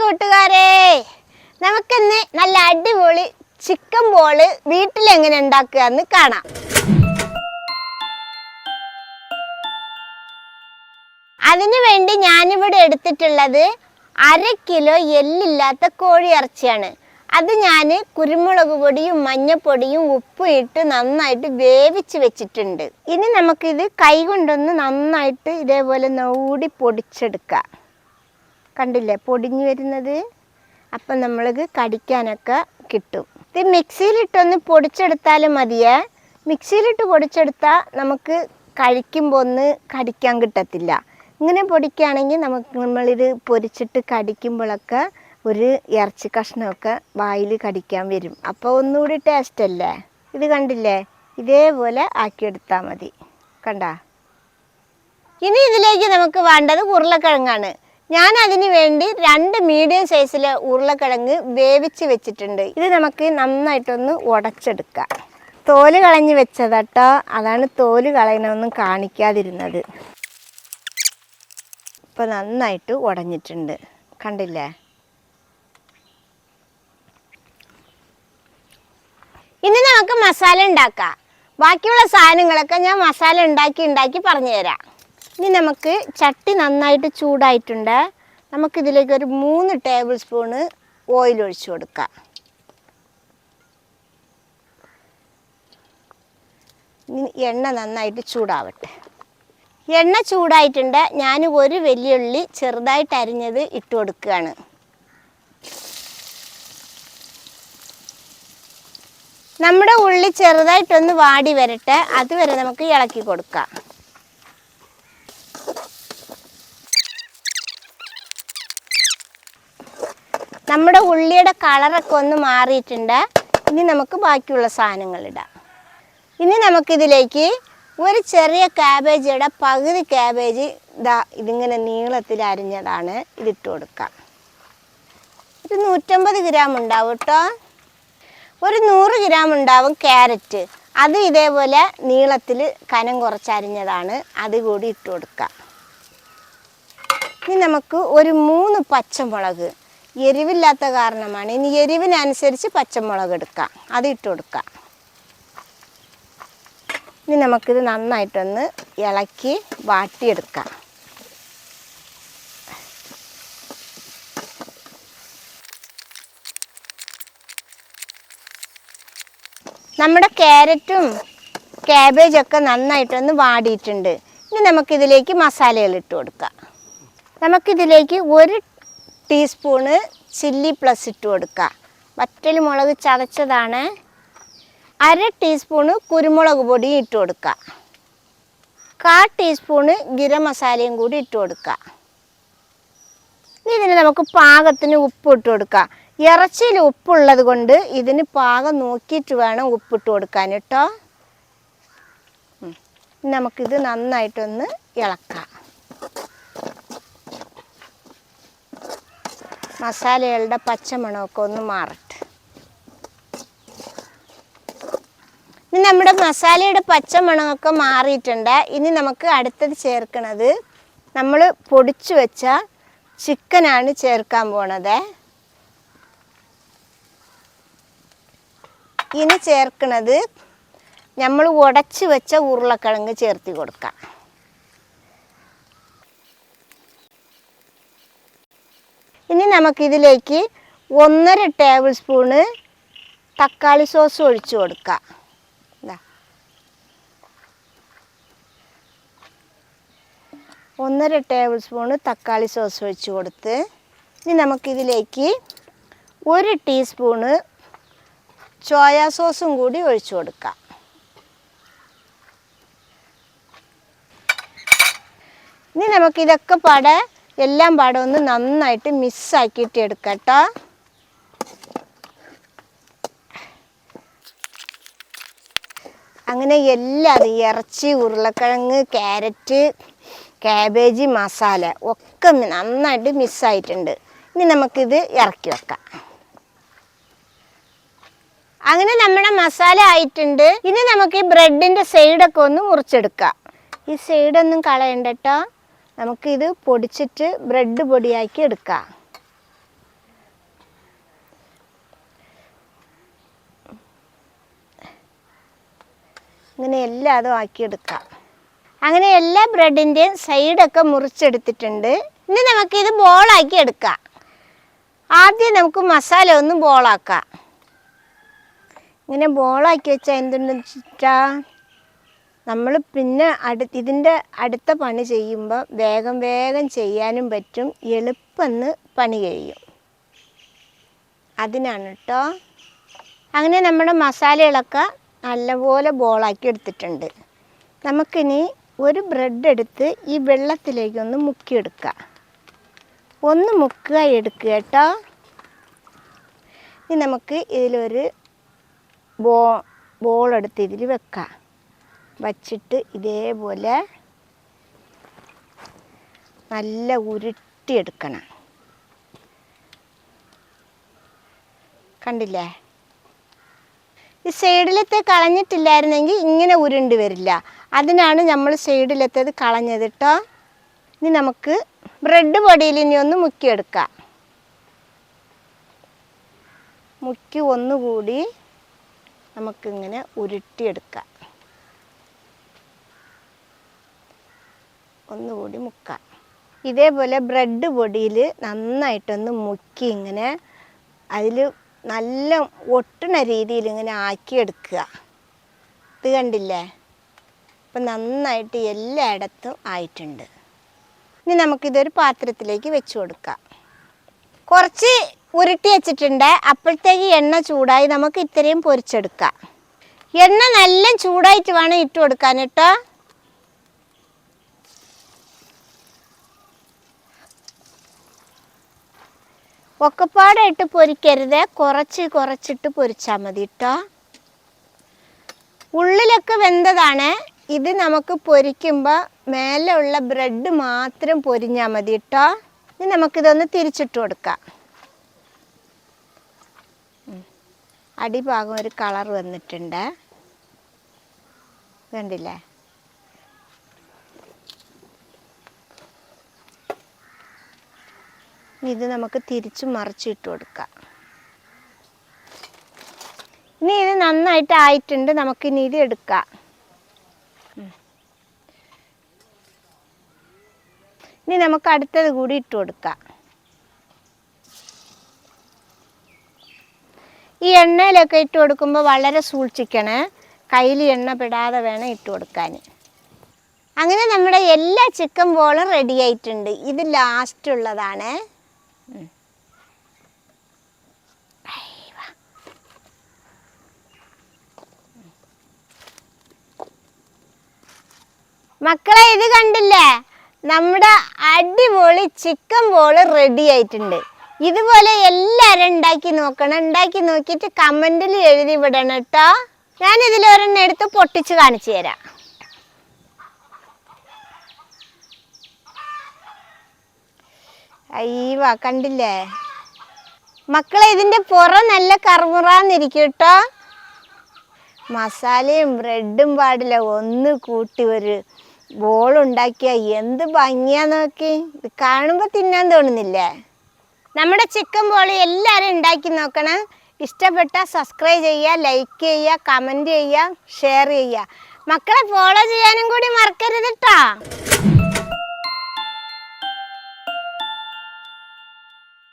കൂട്ടുകാരെ, നമുക്കിന്ന് നല്ല അടിപൊളി ചിക്കൻ ബോള് വീട്ടിൽ എങ്ങനെ ഉണ്ടാക്കുക എന്ന് കാണാം. അതിനു വേണ്ടി ഞാനിവിടെ എടുത്തിട്ടുള്ളത് 1/2 കിലോ എല്ലില്ലാത്ത കോഴി ഇറച്ചിയാണ്. അത് ഞാൻ കുരുമുളക് പൊടിയും മഞ്ഞപ്പൊടിയും ഉപ്പും ഇട്ട് നന്നായിട്ട് വേവിച്ച് വെച്ചിട്ടുണ്ട്. ഇനി നമുക്കിത് കൈ കൊണ്ടൊന്ന് നന്നായിട്ട് ഇതേപോലെ നൂടി പൊടിച്ചെടുക്കാം. കണ്ടില്ലേ പൊടിഞ്ഞു വരുന്നത്? അപ്പം നമ്മൾക്ക് കടിക്കാനൊക്കെ കിട്ടും. ഇത് മിക്സിയിലിട്ടൊന്ന് പൊടിച്ചെടുത്താലും മതിയേ. മിക്സിയിലിട്ട് പൊടിച്ചെടുത്താൽ നമുക്ക് കഴിക്കുമ്പോൾ ഒന്ന് കടിക്കാൻ കിട്ടത്തില്ല. ഇങ്ങനെ പൊടിക്കുകയാണെങ്കിൽ നമ്മളിത് പൊരിച്ചിട്ട് കടിക്കുമ്പോഴൊക്കെ ഒരു ഇറച്ചി കഷ്ണമൊക്കെ വായിൽ കടിക്കാൻ വരും. അപ്പോൾ ഒന്നുകൂടി ടേസ്റ്റ് അല്ലേ? ഇത് കണ്ടില്ലേ? ഇതേപോലെ ആക്കിയെടുത്താൽ മതി. കണ്ടാ? ഇനി ഇതിലേക്ക് നമുക്ക് വേണ്ടത് ഉരുളക്കിഴങ്ങാണ്. ഞാൻ അതിന് വേണ്ടി 2 മീഡിയം സൈസിലെ ഉരുളക്കിഴങ്ങ് വേവിച്ച് വെച്ചിട്ടുണ്ട്. ഇത് നമുക്ക് നന്നായിട്ടൊന്ന് ഉടച്ചെടുക്കാം. തോല് കളഞ്ഞ് വെച്ചതട്ടോ, അതാണ് തോല് കളയണമെന്നും കാണിക്കാതിരുന്നത്. ഇപ്പോൾ നന്നായിട്ട് ഉടഞ്ഞിട്ടുണ്ട്, കണ്ടില്ലേ? ഇനി നമുക്ക് മസാല ഉണ്ടാക്കാം. ബാക്കിയുള്ള സാധനങ്ങളൊക്കെ ഞാൻ മസാല ഉണ്ടാക്കി പറഞ്ഞു തരാം. ഇനി നമുക്ക് ചട്ടി നന്നായിട്ട് ചൂടായിട്ടുണ്ട്. നമുക്കിതിലേക്ക് ഒരു 3 ടേബിൾ സ്പൂണ് ഓയിൽ ഒഴിച്ചു കൊടുക്കാം. ഇനി എണ്ണ നന്നായിട്ട് ചൂടാവട്ടെ. എണ്ണ ചൂടായിട്ടുണ്ട്. ഞാൻ ഒരു വെല്ലുള്ളി ചെറുതായിട്ട് അരിഞ്ഞത് ഇട്ട് കൊടുക്കുകയാണ്. നമ്മുടെ ഉള്ളി ചെറുതായിട്ടൊന്ന് വാടി വരട്ടെ, അതുവരെ നമുക്ക് ഇളക്കി കൊടുക്കാം. നമ്മുടെ ഉള്ളിയുടെ കളറൊക്കെ ഒന്ന് മാറിയിട്ടുണ്ട്. ഇനി നമുക്ക് ബാക്കിയുള്ള സാധനങ്ങൾ ഇടാം. ഇനി നമുക്കിതിലേക്ക് ഒരു ചെറിയ ക്യാബേജിയുടെ പകുതി ക്യാബേജ് ഇതിങ്ങനെ നീളത്തിൽ അരിഞ്ഞതാണ്, ഇതിട്ട് കൊടുക്കാം. ഇത് 150 ഗ്രാം ഉണ്ടാവും കേട്ടോ. ഒരു 100 ഗ്രാം ഉണ്ടാവും ക്യാരറ്റ്. അത് ഇതേപോലെ നീളത്തിൽ കനം കുറച്ചരിഞ്ഞതാണ്, അത് കൂടി ഇട്ട് കൊടുക്കാം. ഇനി നമുക്ക് ഒരു 3 പച്ചമുളക്, എരിവില്ലാത്ത കാരണമാണ്. ഇനി എരിവിനനുസരിച്ച് പച്ചമുളക് എടുക്കാം, അത് ഇട്ട് കൊടുക്കാം. ഇനി നമുക്കിത് നന്നായിട്ടൊന്ന് ഇളക്കി വാട്ടിയെടുക്കാം. നമ്മുടെ ക്യാരറ്റും ക്യാബേജൊക്കെ നന്നായിട്ടൊന്ന് വാടിയിട്ടുണ്ട്. ഇനി നമുക്കിതിലേക്ക് മസാലകൾ ഇട്ട് കൊടുക്കാം. നമുക്കിതിലേക്ക് 1 ടീസ്പൂണ് ചില്ലി പ്ലസ് ഇട്ട് കൊടുക്കാം. വറ്റൽ മുളക് ചതച്ചതാണ്. 1/2 ടീസ്പൂണ് കുരുമുളക് പൊടി ഇട്ട് കൊടുക്കുക. 1/4 ടീസ്പൂണ് ഗരം മസാലയും കൂടി ഇട്ട് കൊടുക്കുക. ഇതിന് നമുക്ക് പാകത്തിന് ഉപ്പ് ഇട്ട് കൊടുക്കാം. ഇറച്ചിയിൽ ഉപ്പുള്ളത് കൊണ്ട് ഇതിന് പാകം നോക്കിയിട്ട് വേണം ഉപ്പിട്ട് കൊടുക്കാൻ കേട്ടോ. നമുക്കിത് നന്നായിട്ടൊന്ന് ഇളക്കാം. മസാലകളുടെ പച്ചമണമൊക്കെ ഒന്ന് മാറട്ടെ. ഇനി നമ്മുടെ മസാലയുടെ പച്ചമണമൊക്കെ മാറിയിട്ടുണ്ട്. ഇനി നമുക്ക് അടുത്തത് ചേർക്കണത് നമ്മൾ പൊടിച്ചു വെച്ച ചിക്കനാണ് ചേർക്കാൻ പോണത്. ഇനി ചേർക്കണത് നമ്മൾ ഉടച്ചു വെച്ച ഉരുളക്കിഴങ്ങ് ചേർത്തി കൊടുക്കാം. ഇനി നമുക്കിതിലേക്ക് 1.5 ടേബിൾ സ്പൂണ് തക്കാളി സോസ് ഒഴിച്ചു കൊടുക്കാം. 1.5 ടേബിൾ സ്പൂണ് തക്കാളി സോസ് ഒഴിച്ച് കൊടുത്ത് ഇനി നമുക്കിതിലേക്ക് 1 ടീസ്പൂണ് സോയാ സോസും കൂടി ഒഴിച്ചു കൊടുക്കാം. ഇനി നമുക്കിതൊക്കെ എല്ലാം ഒന്ന് നന്നായിട്ട് മിക്സാക്കിയിട്ട് എടുക്കാം കേട്ടോ. അങ്ങനെ എല്ലാം ഇറച്ചി, ഉരുളക്കിഴങ്ങ്, ക്യാരറ്റ്, ക്യാബേജ്, മസാല ഒക്കെ നന്നായിട്ട് മിക്സായിട്ടുണ്ട്. ഇനി നമുക്കിത് ഇറക്കി വെക്കാം. അങ്ങനെ നമ്മുടെ മസാല ആയിട്ടുണ്ട്. ഇനി നമുക്ക് ഈ ബ്രെഡിൻ്റെ സൈഡൊക്കെ ഒന്ന് മുറിച്ചെടുക്കാം. ഈ സൈഡൊന്നും കളയണ്ട കേട്ടോ. നമുക്കിത് പൊടിച്ചിട്ട് ബ്രെഡ് പൊടിയാക്കി എടുക്കാം. ഇങ്ങനെ എല്ലാതും ആക്കിയെടുക്കാം. അങ്ങനെ എല്ലാ ബ്രെഡിൻ്റെയും സൈഡൊക്കെ മുറിച്ചെടുത്തിട്ടുണ്ട്. ഇനി നമുക്കിത് ബോളാക്കി എടുക്കാം. ആദ്യം നമുക്ക് മസാല ഒന്ന് ബോളാക്കാം. ഇങ്ങനെ ബോളാക്കി വെച്ചാൽ എന്തുണ്ടെന്ന് വെച്ചാൽ നമ്മൾ പിന്നെ ഇതിൻ്റെ അടുത്ത പണി ചെയ്യുമ്പോൾ വേഗം വേഗം ചെയ്യാനും പറ്റും, എളുപ്പം പണി കഴിയും. അതിനാണ് കേട്ടോ. അങ്ങനെ നമ്മുടെ മസാലകളൊക്കെ നല്ലപോലെ ബോളാക്കി എടുത്തിട്ടുണ്ട്. നമുക്കിനി ഒരു ബ്രെഡ് എടുത്ത് ഈ വെള്ളത്തിലേക്കൊന്ന് മുക്കിയെടുക്കാം. ഒന്ന് മുക്കുക എടുക്കുക കേട്ടോ. ഇനി നമുക്ക് ഇതിലൊരു ബോളെടുത്ത് ഇതിൽ വെക്കാം. വച്ചിട്ട് ഇതേപോലെ നല്ല ഉരുട്ടിയെടുക്കണം. കണ്ടില്ലേ? ഈ സൈഡിലത്തെ കളഞ്ഞിട്ടില്ലായിരുന്നെങ്കിൽ ഇങ്ങനെ ഉരുണ്ടി വരില്ല. അതിനാണ് നമ്മൾ സൈഡിലത്തേത് കളഞ്ഞത് കേട്ടോ. ഇനി നമുക്ക് ബ്രെഡ് പൊടിയിൽ ഇനി ഒന്ന് മുക്കിയെടുക്കാം. മുക്കി ഒന്നുകൂടി നമുക്കിങ്ങനെ ഉരുട്ടിയെടുക്കാം. ഒന്നുകൂടി മുക്കാം. ഇതേപോലെ ബ്രെഡ് പൊടിയിൽ നന്നായിട്ടൊന്ന് മുക്കി ഇങ്ങനെ അതിൽ നല്ല ഒട്ടണ രീതിയിൽ ഇങ്ങനെ ആക്കിയെടുക്കുക. ഇത് കണ്ടില്ലേ? അപ്പം നന്നായിട്ട് എല്ലായിടത്തും ആയിട്ടുണ്ട്. ഇനി നമുക്കിതൊരു പാത്രത്തിലേക്ക് വെച്ച് കൊടുക്കാം. കുറച്ച് ഉരുട്ടി വെച്ചിട്ടുണ്ട്. അപ്പോഴത്തേക്ക് എണ്ണ ചൂടായി. നമുക്ക് ഇത്രയും പൊരിച്ചെടുക്കാം. എണ്ണ നല്ല ചൂടായിട്ട് വേണം ഇട്ട് കൊടുക്കാൻ കേട്ടോ. ഒക്കെപ്പാടായിട്ട് പൊരിക്കരുത്, കുറച്ചിട്ട് പൊരിച്ചാൽ മതി കേട്ടോ. ഉള്ളിലൊക്കെ വെന്തതാണ്. ഇത് നമുക്ക് പൊരിക്കുമ്പോൾ മേലെ ഉള്ള ബ്രെഡ് മാത്രം പൊരിഞ്ഞാൽ മതി കേട്ടോ. ഇനി നമുക്കിതൊന്ന് തിരിച്ചിട്ട് കൊടുക്കാം. അടിഭാഗം ഒരു കളർ വന്നിട്ടുണ്ട്, കണ്ടില്ലേ? ഇത് നമുക്ക് തിരിച്ച് മറിച്ചിട്ട് കൊടുക്കാം. ഇനി ഇത് നന്നായിട്ട് ആയിട്ടുണ്ട്. നമുക്കിനി ഇത് എടുക്കാം. ഇനി നമുക്ക് അടുത്തത് കൂടി ഇട്ട് കൊടുക്കാം. ഈ എണ്ണയിലൊക്കെ ഇട്ട് കൊടുക്കുമ്പോൾ വളരെ സൂക്ഷിക്കണേ. കയ്യിൽ എണ്ണ പെടാതെ വേണം ഇട്ട് കൊടുക്കാൻ. അങ്ങനെ നമ്മുടെ എല്ലാ ചിക്കൻ ബോളും റെഡി ആയിട്ടുണ്ട്. ഇത് ലാസ്റ്റ് ഉള്ളതാണ്. മക്കളെ, ഇത് കണ്ടില്ലേ? നമ്മുടെ അടിപൊളി ചിക്കൻ ബോൾ റെഡി ആയിട്ടുണ്ട്. ഇതുപോലെ എല്ലാവരും ഉണ്ടാക്കി നോക്കണം. ഉണ്ടാക്കി നോക്കിയിട്ട് കമൻറ്റിൽ എഴുതി വിടണം കേട്ടോ. ഞാനിതിൽ ഒരെണ്ണം എടുത്ത് പൊട്ടിച്ച് കാണിച്ചു തരാം. അയ്യവാ, കണ്ടില്ലേ മക്കളെ? ഇതിൻ്റെ പുറം നല്ല കറുമുറാന്നിരിക്കും കേട്ടോ. മസാലയും ബ്രെഡും പാടില്ല, ഒന്ന് കൂട്ടി ഒരു ബോളുണ്ടാക്കിയാൽ എന്ത് ഭംഗിയാന്ന് നോക്കി. ഇത് കാണുമ്പോൾ തിന്നാൻ തോന്നുന്നില്ലേ? നമ്മുടെ ചിക്കൻ ബോൾ എല്ലാവരും ഉണ്ടാക്കി നോക്കണം. ഇഷ്ടപ്പെട്ടാൽ സബ്സ്ക്രൈബ് ചെയ്യുക, ലൈക്ക് ചെയ്യുക, കമൻറ്റ് ചെയ്യുക, ഷെയർ ചെയ്യുക. മക്കളെ ഫോളോ ചെയ്യാനും കൂടി മറക്കരുത് കേട്ടോ.